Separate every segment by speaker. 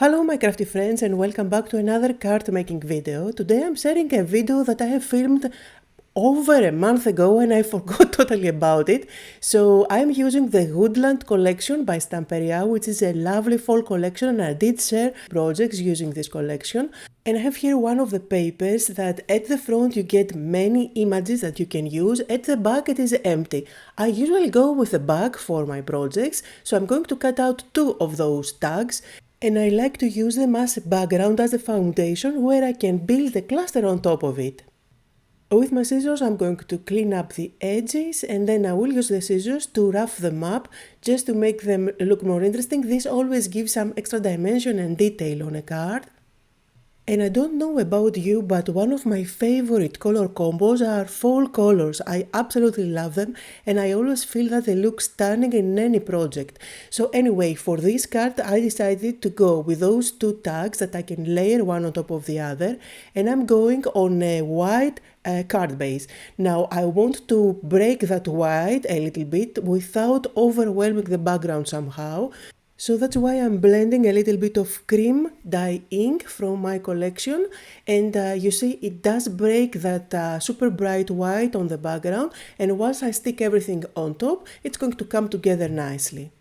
Speaker 1: Hello my crafty friends and welcome back to another card making video. Today I'm sharing a video that I have filmed over a month ago and I forgot totally about it. So I'm using the Woodland collection by Stamperia, which is a lovely fall collection, and I did share projects using this collection. And I have here one of the papers that at the front you get many images that you can use. At the back it is empty. I usually go with a bag for my projects, so I'm going to cut out two of those tags. And I like to use them as a background, as a foundation, where I can build a cluster on top of it. With my scissors I'm going to clean up the edges, and then I will use the scissors to rough them up just to make them look more interesting. This always gives some extra dimension and detail on a card. And I don't know about you, but one of my favorite color combos are fall colors. I absolutely love them and I always feel that they look stunning in any project. So anyway, for this card I decided to go with those two tags that I can layer one on top of the other, and I'm going on a white card base. Now I want to break that white a little bit without overwhelming the background somehow. So that's why I'm blending a little bit of cream dye ink from my collection, and you see it does break that super bright white on the background, and once I stick everything on top it's going to come together nicely.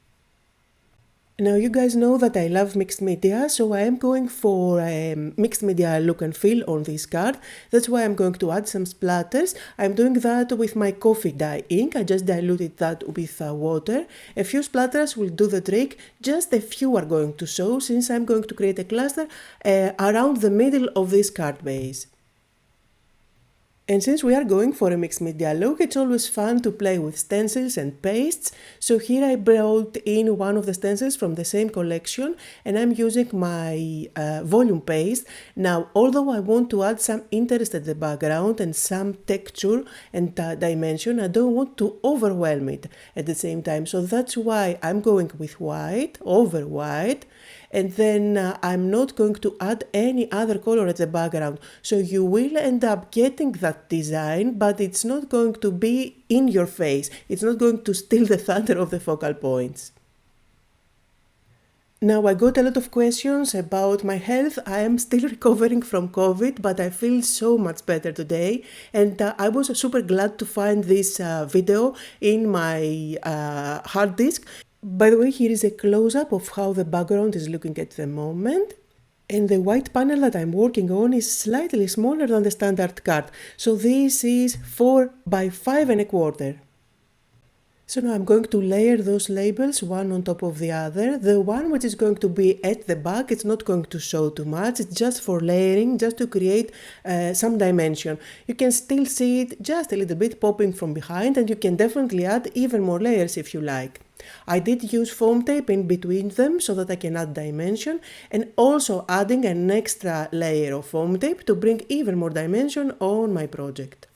Speaker 1: Now you guys know that I love mixed media, so I am going for a mixed media look and feel on this card. That's why I'm going to add some splatters. I'm doing that with my coffee dye ink. I just diluted that with water. A few splatters will do the trick, just a few are going to show since I'm going to create a cluster around the middle of this card base. And since we are going for a mixed media look, it's always fun to play with stencils and pastes. So here I brought in one of the stencils from the same collection, and I'm using my volume paste. Now, although I want to add some interest at the background and some texture and dimension, I don't want to overwhelm it at the same time. So that's why I'm going with white over white. And then I'm not going to add any other color at the background. So you will end up getting that design, but it's not going to be in your face. It's not going to steal the thunder of the focal points. Now I got a lot of questions about my health. I am still recovering from COVID, but I feel so much better today. And I was super glad to find this video in my hard disk. By the way, here is a close-up of how the background is looking at the moment. And the white panel that I'm working on is slightly smaller than the standard card. So this is 4 by 5 1/4. So now I'm going to layer those labels one on top of the other. The one which is going to be at the back, it's not going to show too much. It's just for layering, just to create some dimension. You can still see it just a little bit popping from behind, and you can definitely add even more layers if you like. I did use foam tape in between them so that I can add dimension, and also adding an extra layer of foam tape to bring even more dimension on my project.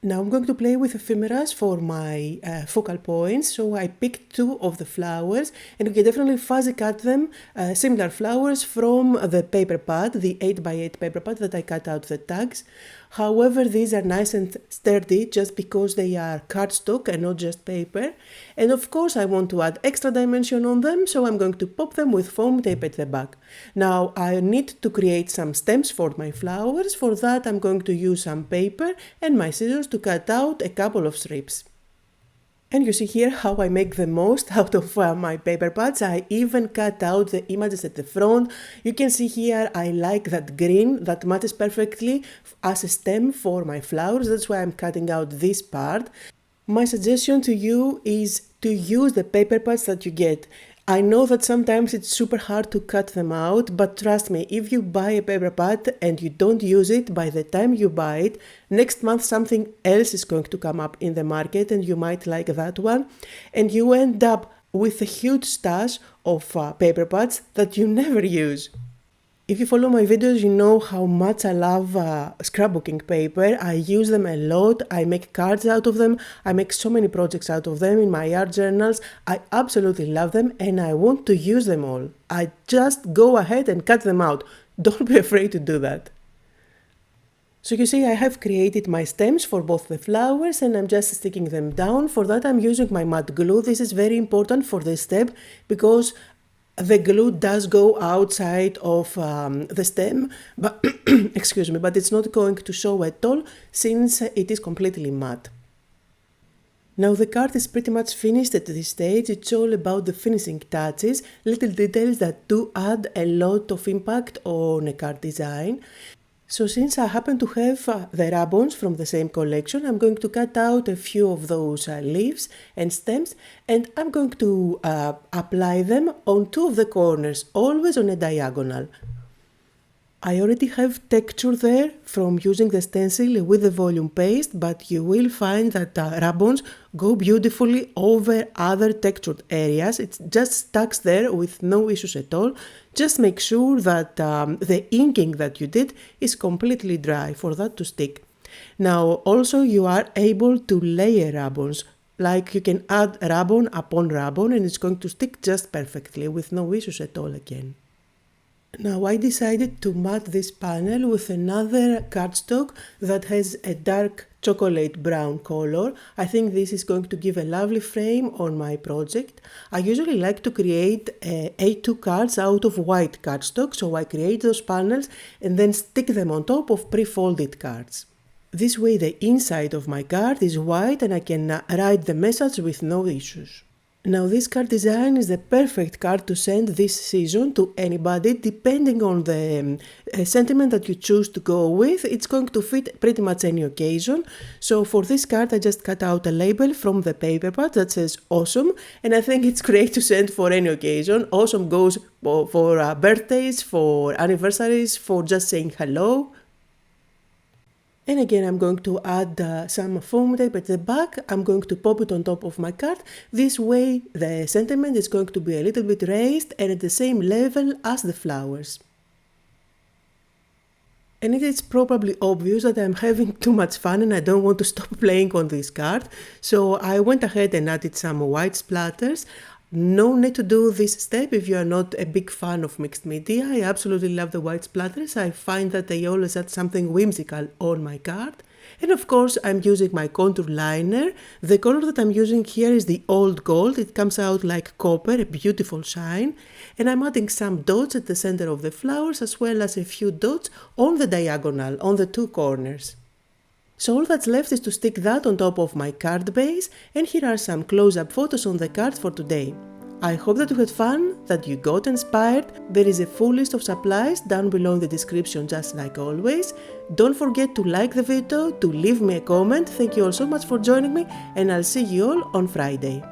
Speaker 1: Now I'm going to play with ephemeras for my focal points, so I picked two of the flowers, and you can definitely fuzzy cut them, similar flowers from the paper pad, the 8 by 8 paper pad that I cut out the tags. However, these are nice and sturdy just because they are cardstock and not just paper. And of course I want to add extra dimension on them, so I'm going to pop them with foam tape at the back. Now I need to create some stems for my flowers. For that I'm going to use some paper and my scissors to cut out a couple of strips. And you see here how I make the most out of my paper pads. I even cut out the images at the front. You can see here I like that green that matches perfectly as a stem for my flowers. That's why I'm cutting out this part. My suggestion to you is to use the paper pads that you get. I know that sometimes it's super hard to cut them out, but trust me, if you buy a paper pad and you don't use it, by the time you buy it, next month something else is going to come up in the market and you might like that one, and you end up with a huge stash of paper pads that you never use. If you follow my videos, you know how much I love scrapbooking paper. I use them a lot. I make cards out of them. I make so many projects out of them in my art journals. I absolutely love them and I want to use them all. I just go ahead and cut them out. Don't be afraid to do that. So you see I have created my stems for both the flowers and I'm just sticking them down. For that I'm using my matte glue. This is very important for this step because The glue does go outside of the stem, but excuse me, but it's not going to show at all since it is completely matte. Now the card is pretty much finished at this stage. It's all about the finishing touches, little details that do add a lot of impact on a card design. So since I happen to have the ribbons from the same collection, I'm going to cut out a few of those leaves and stems, and I'm going to apply them on two of the corners, always on a diagonal. I already have texture there from using the stencil with the volume paste, but you will find that ribbons go beautifully over other textured areas. It just stacks there with no issues at all. Just make sure that the inking that you did is completely dry for that to stick. Now also you are able to layer ribbons, like you can add ribbon upon ribbon and it's going to stick just perfectly with no issues at all again. Now I decided to mat this panel with another cardstock that has a dark chocolate brown color. I think this is going to give a lovely frame on my project. I usually like to create A2 cards out of white cardstock, so I create those panels and then stick them on top of pre-folded cards. This way the inside of my card is white and I can write the message with no issues. Now this card design is the perfect card to send this season to anybody depending on the sentiment that you choose to go with. It's going to fit pretty much any occasion. So for this card I just cut out a label from the paper pad that says awesome, and I think it's great to send for any occasion. Awesome goes for birthdays, for anniversaries, for just saying hello. And again, I'm going to add some foam tape at the back. I'm going to pop it on top of my card. This way, the sentiment is going to be a little bit raised and at the same level as the flowers. And it is probably obvious that I'm having too much fun and I don't want to stop playing on this card. So I went ahead and added some white splatters. No need to do this step if you are not a big fan of mixed media. I absolutely love the white splatters. I find that they always add something whimsical on my card. And of course I'm using my contour liner. The color that I'm using here is the old gold. It comes out like copper, a beautiful shine. And I'm adding some dots at the center of the flowers as well as a few dots on the diagonal, on the two corners. So all that's left is to stick that on top of my card base, and here are some close-up photos on the card for today. I hope that you had fun, that you got inspired. There is a full list of supplies down below in the description just like always. Don't forget to like the video, to leave me a comment. Thank you all so much for joining me, and I'll see you all on Friday.